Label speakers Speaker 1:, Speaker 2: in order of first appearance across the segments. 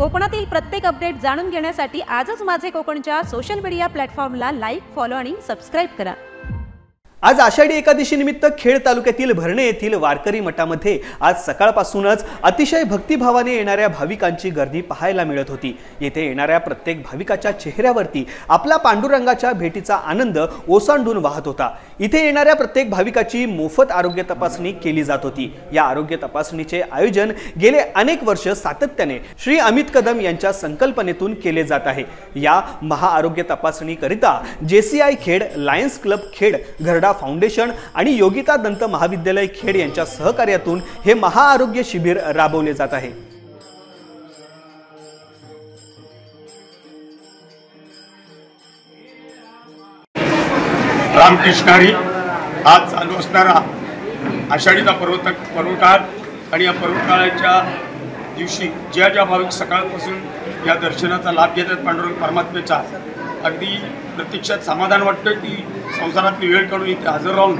Speaker 1: कोकणातील प्रत्येक अपडेट जाणून घेण्यासाठी आजच माझे कोकणच्या सोशल मीडिया प्लॅटफॉर्मला लाईक, फॉलो आणि सबस्क्राइब करा।
Speaker 2: आज आषाढी एकादशी निमित्त खेड तालुक्यातील भरणे येथील वारकरी मठामध्ये आज सकाळपासूनच अतिशय भक्तिभावाने येणाऱ्या भाविकांची गर्दी पाहायला मिळत होती। येथे येणाऱ्या प्रत्येक भाविकाच्या चेहऱ्यावरती आपला पांडुरंगाच्या भेटीचा आनंद ओसांडून वाहत होता। इथे येणाऱ्या प्रत्येक भाविकाची मोफत आरोग्य तपासणी केली जात होती। या आरोग्य तपासणीचे आयोजन गेले अनेक वर्ष सातत्याने श्री अमित कदम यांच्या संकल्पनेतून केले जात आहे। या महाआरोग्य तपासणीकरिता JCI Khed, lions club Khed, Gharda foundation आणि योगिता दंत महाविद्यालय खेड यांच्या सहकार्यातून हे महाआरोग्य शिबिर राबवले जात आहे।
Speaker 3: रामकृष्णारी आज चालू असणारा आषाढीचा पर्वकाळ आणि या पर्वकाळाच्या दिवशी ज्या भाविक सकाळपासून या दर्शनाचा लाभ घेतात पांडुरंग परमात्म्याचा, अगदी प्रत्यक्षात समाधान वाटतं की संसारातली वेळ काढून इथे हजर राहून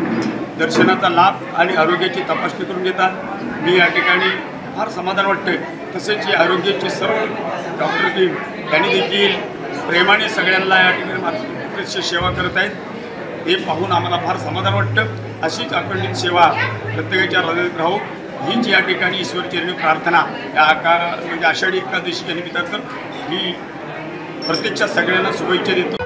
Speaker 3: दर्शनाचा लाभ आणि आरोग्याची तपासणी करून घेतात। मी या ठिकाणी फार समाधान वाटतं। तसेच या आरोग्याचे सर्व डॉक्टर टीम यांनी देखील प्रेमाने सगळ्यांना या ठिकाणी सेवा करत आहेत। हे पाहून आम्हाला फार समाधान वाटतं। अशीच अखंडित सेवा प्रत्येकाच्या हृदयात राहो हीच या ठिकाणी ईश्वरचरणी प्रार्थना या म्हणजे आषाढी एकादशीच्या निमित्तानं मी प्रत्यक्षात सगळ्यांना शुभेच्छा देतो।